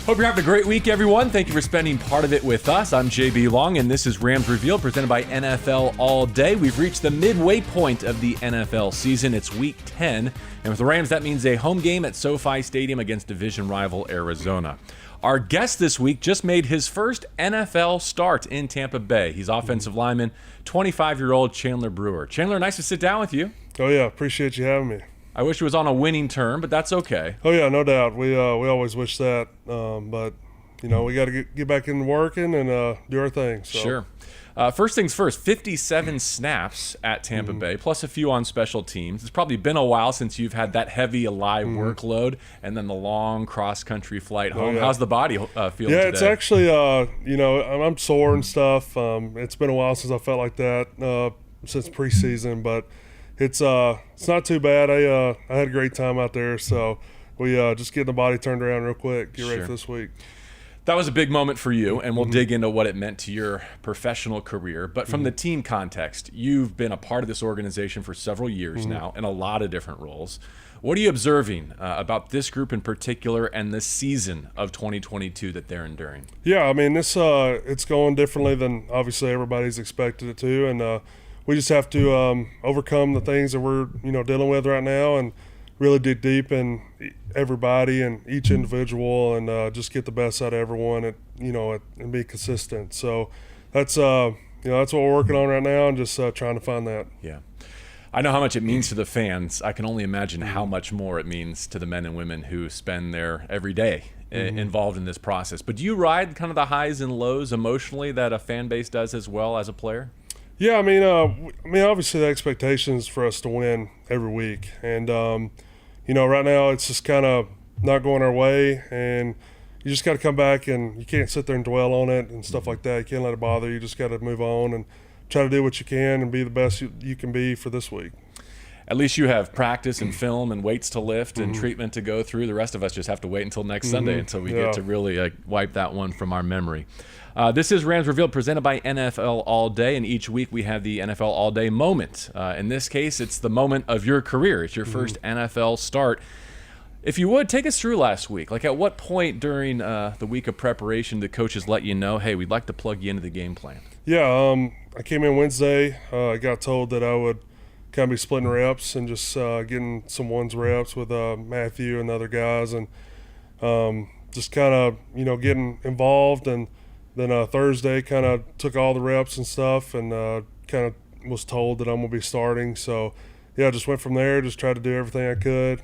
Hope you're having a great week, everyone. Thank you for spending part of it with us. I'm JB Long, and this is Rams Revealed, presented by NFL All Day. We've reached the midway point of the NFL season. It's Week 10, and with the Rams, that means a home game at SoFi Stadium against division rival Arizona. Our guest this week just made his first NFL start in Tampa Bay. He's offensive lineman, 25-year-old Chandler Brewer. Chandler, nice to sit down with you. Oh, yeah. Appreciate you having me. I wish it was on a winning term, but that's okay. Oh, yeah, no doubt. We always wish that. But, we got to get back into working and do our thing. So. Sure. First things first, 57 snaps at Tampa Bay, plus a few on special teams. It's probably been a while since you've had that heavy alive workload and then the long cross-country flight home. How's the body feeling today? Yeah, it's actually, I'm sore and stuff. It's been a while since I felt like that, since preseason, but it's not too bad. I had a great time out there, so we just getting the body turned around real quick, get ready for this week. That was a big moment for you, and we'll dig into what it meant to your professional career. But from the team context, you've been a part of this organization for several years now in a lot of different roles. What are you observing about this group in particular and the season of 2022 that they're enduring? Yeah, I mean, this it's going differently than obviously everybody's expected it to, and we just have to overcome the things that we're dealing with right now and really dig deep in everybody and each individual and just get the best out of everyone and be consistent. So that's that's what we're working on right now and just trying to find that. Yeah. I know how much it means to the fans. I can only imagine how much more it means to the men and women who spend their every day involved in this process. But do you ride kind of the highs and lows emotionally that a fan base does as well as a player? Yeah, I mean, obviously the expectation is for us to win every week, and right now it's just kind of not going our way, and you just got to come back, and you can't sit there and dwell on it and stuff like that. You can't let it bother you. You just got to move on and try to do what you can and be the best you can be for this week. At least you have practice and film and weights to lift and treatment to go through. The rest of us just have to wait until next Sunday until we get to really wipe that one from our memory. This is Rams Revealed, presented by NFL All Day, and each week we have the NFL All Day moment. In this case, it's the moment of your career. It's your first NFL start. If you would, take us through last week. Like, at what point during the week of preparation did coaches let you know, hey, we'd like to plug you into the game plan? Yeah, I came in Wednesday. I got told that I would kind of be splitting reps and just getting some ones reps with Matthew and the other guys, and just kind of getting involved. And then Thursday kind of took all the reps and stuff, and kind of was told that I'm gonna be starting. So yeah, just went from there. Just tried to do everything I could,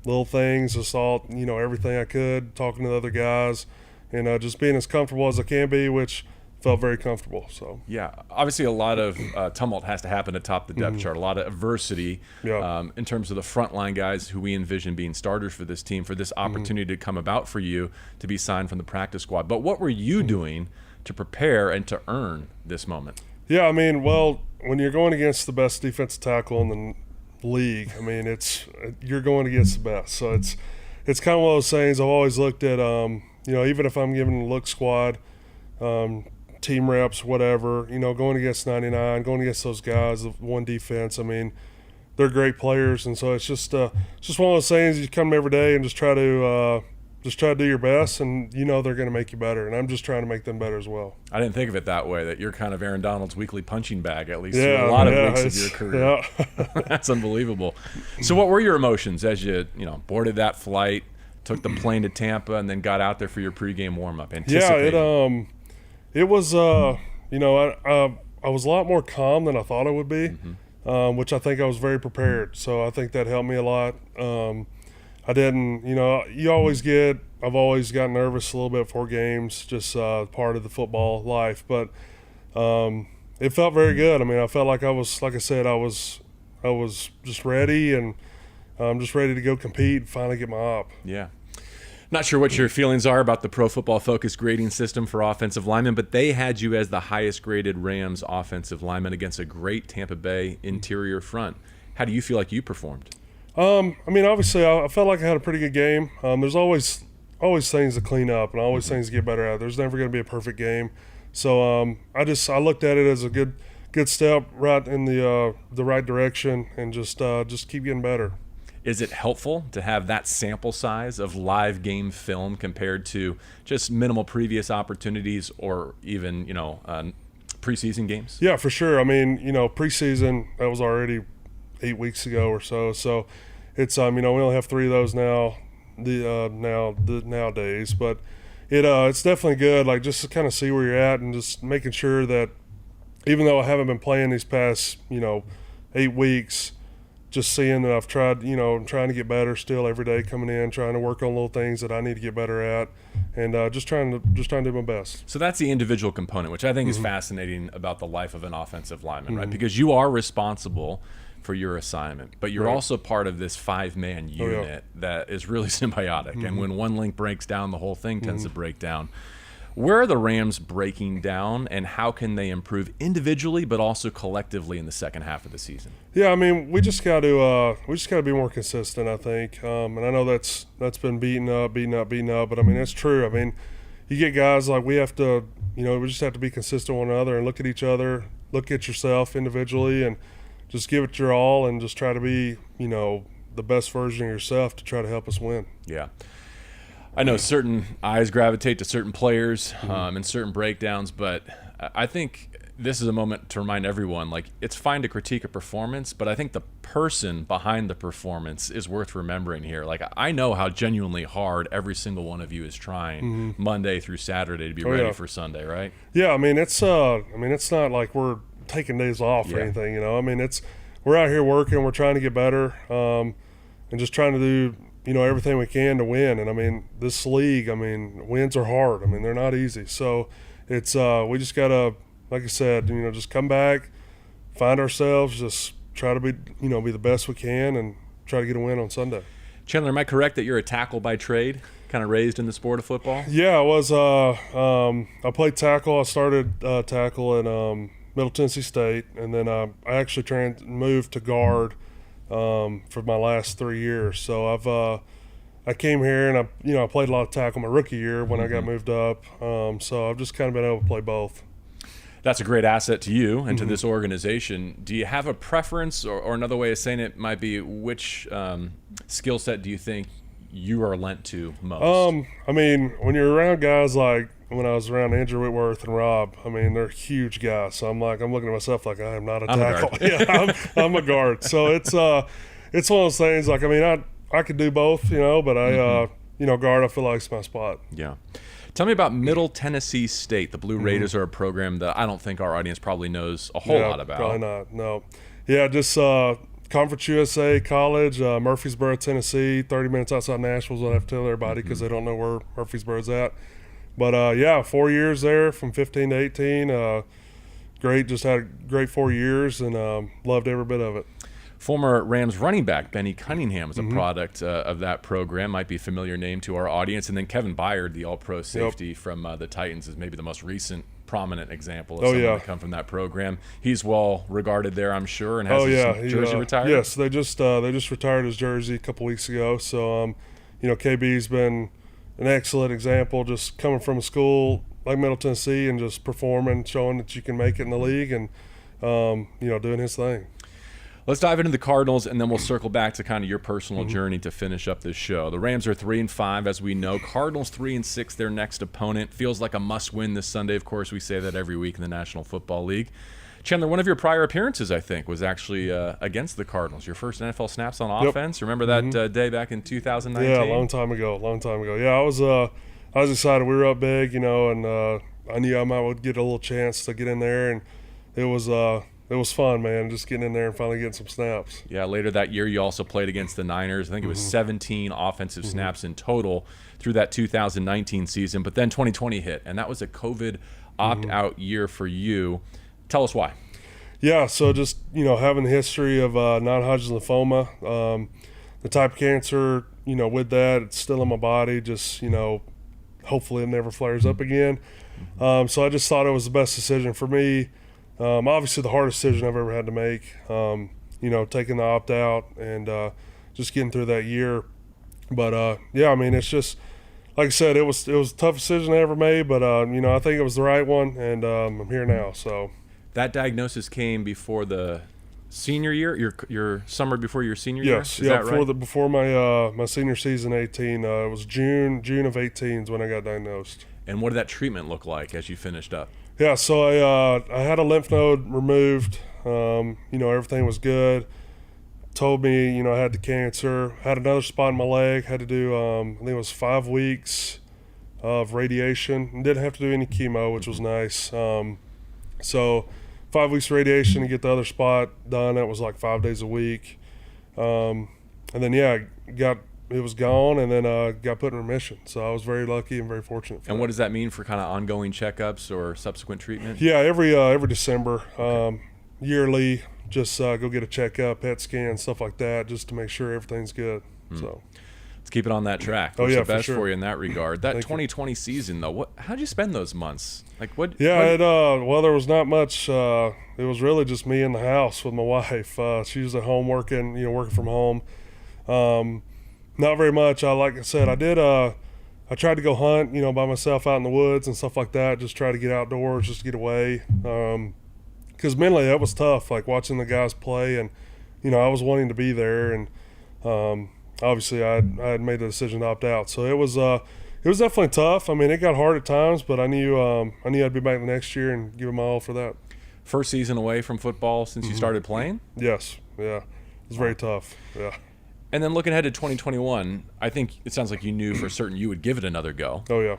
little things, just all everything I could, talking to the other guys, and just being as comfortable as I can be, which felt very comfortable. So yeah, obviously a lot of tumult has to happen atop the depth chart, a lot of adversity in terms of the frontline guys who we envision being starters for this team, for this opportunity to come about for you to be signed from the practice squad. But what were you doing to prepare and to earn this moment? Yeah, I mean, well, when you're going against the best defensive tackle in the league, I mean, you're going against the best. So it's kind of one of those things I've always looked at, even if I'm given a look squad, team reps, whatever, going against 99, going against those guys, the one defense, I mean, they're great players, and so it's just one of those things. You come every day and just try to do your best, and they're going to make you better, and I'm just trying to make them better as well. I didn't think of it that way, that you're kind of Aaron Donald's weekly punching bag, at least through a lot of weeks of your career. Yeah. That's unbelievable. So what were your emotions as you boarded that flight, took the plane to Tampa, and then got out there for your pregame warm-up? Yeah, it was, I was a lot more calm than I thought I would be, which I think I was very prepared. So I think that helped me a lot. I didn't, I've always gotten nervous a little bit before games, just part of the football life. But it felt very good. I mean, I felt like I was just ready, and just ready to go compete and finally get my op. Yeah. Not sure what your feelings are about the Pro Football Focus grading system for offensive linemen, but they had you as the highest graded Rams offensive lineman against a great Tampa Bay interior front. How do you feel like you performed? I mean, obviously, I felt like I had a pretty good game. There's always things to clean up and always things to get better at. There's never going to be a perfect game. So I looked at it as a good step right in the right direction, and just keep getting better. Is it helpful to have that sample size of live game film compared to just minimal previous opportunities or even, preseason games? Yeah, for sure. I mean, preseason, that was already 8 weeks ago or so. So it's, we only have 3 of those now, nowadays. But it's definitely good, like just to kind of see where you're at and just making sure that even though I haven't been playing these past, 8 weeks, just seeing that I've tried, I'm trying to get better still every day coming in, trying to work on little things that I need to get better at, and just trying to do my best. So that's the individual component, which I think is fascinating about the life of an offensive lineman, right? Because you are responsible for your assignment, but you're also part of this 5-man unit that is really symbiotic. And when one link breaks down, the whole thing tends to break down. Where are the Rams breaking down, and how can they improve individually, but also collectively in the second half of the season? Yeah, I mean, we just got to be more consistent, I think. And I know that's been beaten up, but I mean it's true. I mean, you get guys like we have to, we just have to be consistent with one another and look at each other, look at yourself individually, and just give it your all, and just try to be, the best version of yourself to try to help us win. Yeah. I know certain eyes gravitate to certain players and certain breakdowns, but I think this is a moment to remind everyone, like, it's fine to critique a performance, but I think the person behind the performance is worth remembering here. Like, I know how genuinely hard every single one of you is trying Monday through Saturday to be ready for Sunday, right? Yeah, I mean, it's not like we're taking days off or anything, I mean, we're out here working, we're trying to get better, and just trying to do everything we can to win. And I mean, this league, wins are hard. I mean, they're not easy. So it's we just gotta, like I said, just come back, find ourselves, just try to be be the best we can, and try to get a win on Sunday. Chandler, am I correct that you're a tackle by trade, kind of raised in the sport of football? Yeah, I was. I played tackle. I started tackle at Middle Tennessee State, and then I actually moved to guard for my last 3 years. So I came here and I played a lot of tackle my rookie year when I got moved up. So I've just kind of been able to play both. That's a great asset to you and to this organization. Do you have a preference, or another way of saying it might be, which skill set do you think you are lent to most? I mean, when you're around guys like when I was around Andrew Whitworth and Rob, I mean, they're huge guys. So I'm looking at myself like I am not a tackle. I'm a guard. So it's one of those things. Like, I mean, I could do both, but guard, I feel like it's my spot. Yeah. Tell me about Middle Tennessee State. The Blue Raiders are a program that I don't think our audience probably knows a whole lot about. Probably not. No. Yeah, just Conference USA College, Murfreesboro, Tennessee, 30 minutes outside Nashville is what I have to tell everybody because they don't know where Murfreesboro's at. But, 4 years there from 15 to 18. Great, just had a great 4 years and loved every bit of it. Former Rams running back Benny Cunningham was a product of that program, might be a familiar name to our audience. And then Kevin Byard, the all-pro safety from the Titans, is maybe the most recent prominent example of someone to come from that program. He's well regarded there, I'm sure, and has his jersey retired. Yes, they just retired his jersey a couple weeks ago. So, KB's been an excellent example, just coming from a school like Middle Tennessee and just performing, showing that you can make it in the league, and doing his thing. Let's dive into the Cardinals, and then we'll circle back to kind of your personal journey to finish up this show. The Rams are 3-5, as we know. Cardinals 3-6, their next opponent. Feels like a must-win this Sunday. Of course, we say that every week in the National Football League. Chandler, one of your prior appearances, I think, was actually against the Cardinals. Your first NFL snaps on offense. Remember that day back in 2019? Yeah, a long time ago. Yeah, I was excited. We were up big, and I knew I might get a little chance to get in there, and it was fun, man, just getting in there and finally getting some snaps. Yeah, later that year you also played against the Niners. I think it was 17 offensive snaps in total through that 2019 season. But then 2020 hit, and that was a COVID opt-out year for you. Tell us why. Yeah, so just, having the history of Non-Hodgkins lymphoma, the type of cancer, with that, it's still in my body, just, hopefully it never flares up again. So I just thought it was the best decision for me. Obviously the hardest decision I've ever had to make, taking the opt-out and just getting through that year. But, it's just, like I said, it was a tough decision I ever made, but, I think it was the right one, and I'm here now. So that diagnosis came before the senior year, your summer before your senior year? Yes, Is that right? before my senior season 18. It was June of 18 is when I got diagnosed. And what did that treatment look like as you finished up? Yeah, so I had a lymph node removed. Everything was good. Told me, I had the cancer. Had another spot in my leg. Had to do, I think it was 5 weeks of radiation. And didn't have to do any chemo, which was nice. So 5 weeks of radiation to get the other spot done. That was like 5 days a week. And then, it was gone, and then got put in remission. So I was very lucky and very fortunate. And what does that mean for kind of ongoing checkups or subsequent treatment? Yeah, every December, yearly, just go get a checkup, PET scan, stuff like that, just to make sure everything's good. So let's keep it on that track. Oh, What's yeah, the best for sure. for you in that regard? That Thank 2020 season, though, how'd you spend those months? Like what? Yeah, well, there was not much. It was really just me in the house with my wife. She was at home working from home. Not very much. Like I said, I tried to go hunt, by myself out in the woods and stuff like that. Just try to get outdoors, just to get away. Because mentally that was tough, like watching the guys play, and I was wanting to be there, and obviously I had made the decision to opt out. So it was definitely tough. I mean, it got hard at times, but I knew I'd be back the next year and give it my all for that. First season away from football since you started playing? Yes, yeah, it was very tough. Yeah. And then looking ahead to 2021, I think it sounds like you knew for certain you would give it another go. Oh yeah.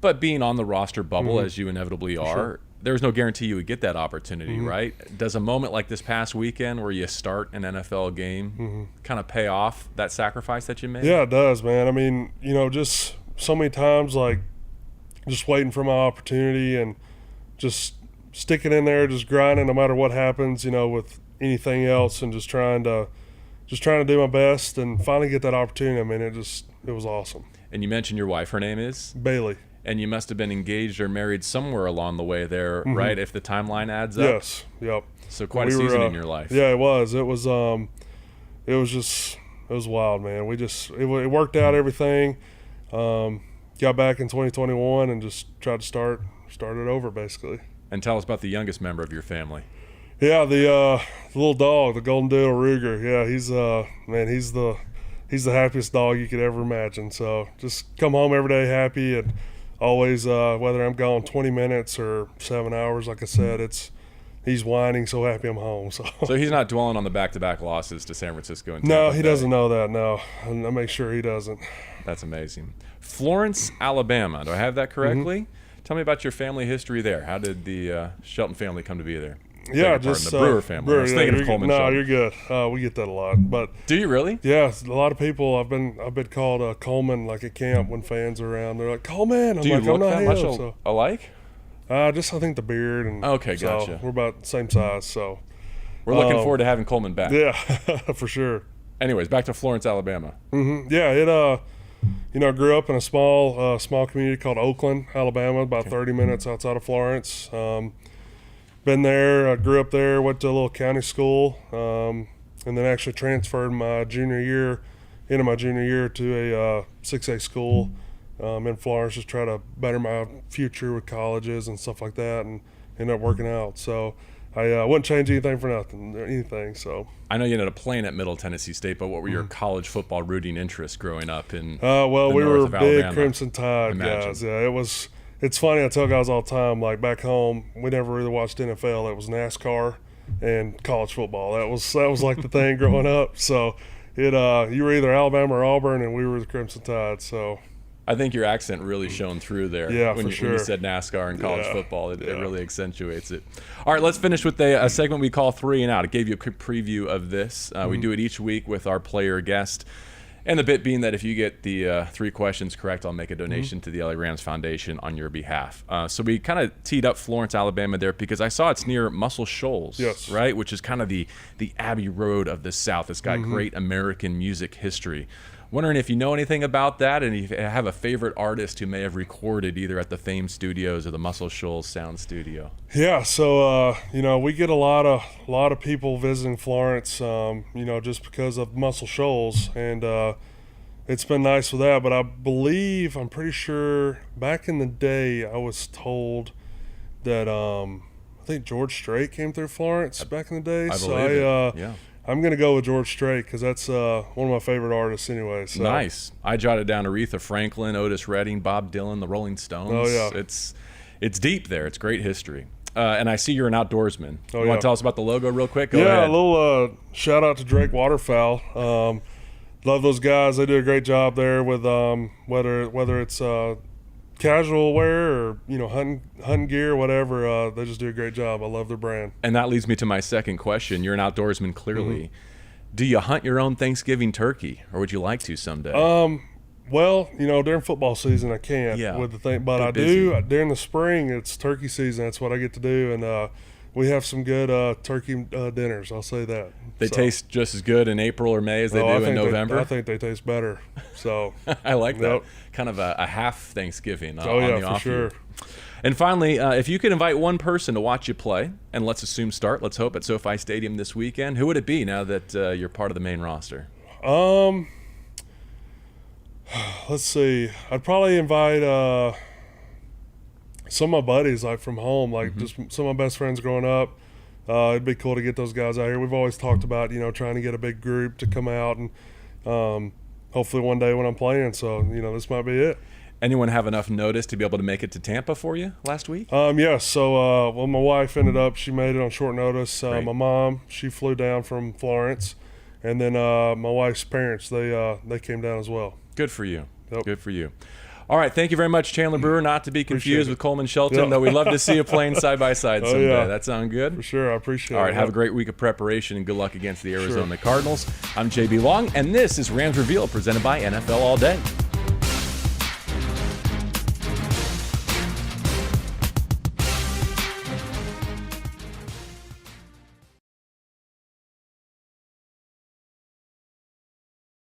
But being on the roster bubble, as you inevitably are, Sure. there was no guarantee you would get that opportunity, right? Does a moment like this past weekend where you start an NFL game kind of pay off that sacrifice that you made? Yeah, it does, man. I mean, just so many times, like, just waiting for my opportunity and just sticking in there, just grinding no matter what happens, with anything else, and just trying to do my best and finally get that opportunity. I mean, it was awesome. And you mentioned your wife. Her name is? Bailey. And you must have been engaged or married somewhere along the way there, right? If the timeline adds up. Yes. Yep. So quite a season in your life. Yeah, it was. It was wild, man. It worked out everything. Got back in 2021 and just tried to start it over, basically. And tell us about the youngest member of your family. Yeah, the little dog, the golden doodle Ruger. Yeah, he's the happiest dog you could ever imagine. So just come home every day happy, and always, whether I'm gone 20 minutes or 7 hours, like I said, he's whining so happy I'm home. So he's not dwelling on the back-to-back losses to San Francisco and Tampa No, he Bay. doesn't know that. No, and I make sure he doesn't. That's amazing. Florence, Alabama. Do I have that correctly? Tell me about your family history there. How did the Shelton family come to be there? Yeah, The Brewer family. I was thinking of Coleman No, Shelton. you're good. We get that a lot, but Do you really? yeah, a lot of people. I've been called Coleman, like at camp when fans are around. They're like, Coleman. I'm Do you like, look I'm not that him. much So, alike? just I think the beard and Okay, so gotcha. we're about the same size. So We're looking forward to having Coleman back. yeah, for sure. Anyways, back to Florence, Alabama. Yeah, it I grew up in a small community called Oakland, Alabama, about 30 minutes outside of Florence. Been there, grew up there, went to a little county school, and then actually transferred into my junior year to a 6A school in Florence, just try to better my future with colleges and stuff like that, and ended up working out. So I wouldn't change anything for anything. So I know you ended up playing at Middle Tennessee State, but what were your college football rooting interests growing up in well, the we north were of big Alabama? Crimson Tide Imagine. guys. Yeah, it's funny. I tell guys all the time, like back home, we never really watched NFL. It was NASCAR and college football. That was like the thing growing up. So you were either Alabama or Auburn, and we were the Crimson Tide. So I think your accent really shone through there. Yeah, when for you sure. said NASCAR and college Yeah, football, it yeah. really accentuates it. All right, let's finish with a segment we call 3 and Out. I gave you a quick preview of this. We do it each week with our player guest. And the bit being that if you get the 3 questions correct, I'll make a donation to the LA Rams Foundation on your behalf. So we kind of teed up Florence, Alabama there because I saw it's near Muscle Shoals, Yes. right? Which is kind of the Abbey Road of the South. It's got great American music history. Wondering if you know anything about that and if you have a favorite artist who may have recorded either at the Fame Studios or the Muscle Shoals Sound Studio. yeah, so we get a lot of people visiting Florence, just because of Muscle Shoals, and it's been nice with that. But I'm pretty sure back in the day I was told that I think George Strait came through Florence back in the day. I believe it. Yeah. I'm going to go with George Strait because that's one of my favorite artists anyway. So. Nice. I jotted down Aretha Franklin, Otis Redding, Bob Dylan, the Rolling Stones. Oh, yeah. It's deep there. It's great history. And I see you're an outdoorsman. Oh, you want to tell us about the logo real quick? Go ahead. ahead. A little shout out to Drake Waterfowl. Love those guys. They do a great job there with whether it's casual wear or hunting gear or whatever. They just do a great job. I love their brand. And that leads me to my second question. You're an outdoorsman, clearly. Do you hunt your own Thanksgiving turkey, or would you like to someday? Well, during football season I can't with the thing, but I do during the spring. It's turkey season. That's what I get to do, and we have some good turkey dinners. I'll say that. They taste just as good in April or May as they do in November. I think they taste better. So I like that. Kind of a half Thanksgiving. On the off for sure. Year. And finally, if you could invite one person to watch you play, and let's assume let's hope at SoFi Stadium this weekend, who would it be now that you're part of the main roster? Let's see. I'd probably invite some of my buddies from home, just some of my best friends growing up. It'd be cool to get those guys out here. We've always talked about trying to get a big group to come out and hopefully one day when I'm playing. So this might be it. Anyone have enough notice to be able to make it to Tampa for you last week? Yes. So my wife she made it on short notice. My mom, she flew down from Florence, and then my wife's parents they came down as well. Good for you. Yep. Good for you. All right, thank you very much, Chandler Brewer, not to be confused with Coleman Shelton, though we'd love to see you playing side by side someday. Yeah. That sound good? For sure, I appreciate it. All right, have a great week of preparation and good luck against the Arizona Cardinals. I'm JB Long, and this is Rams Reveal presented by NFL All Day.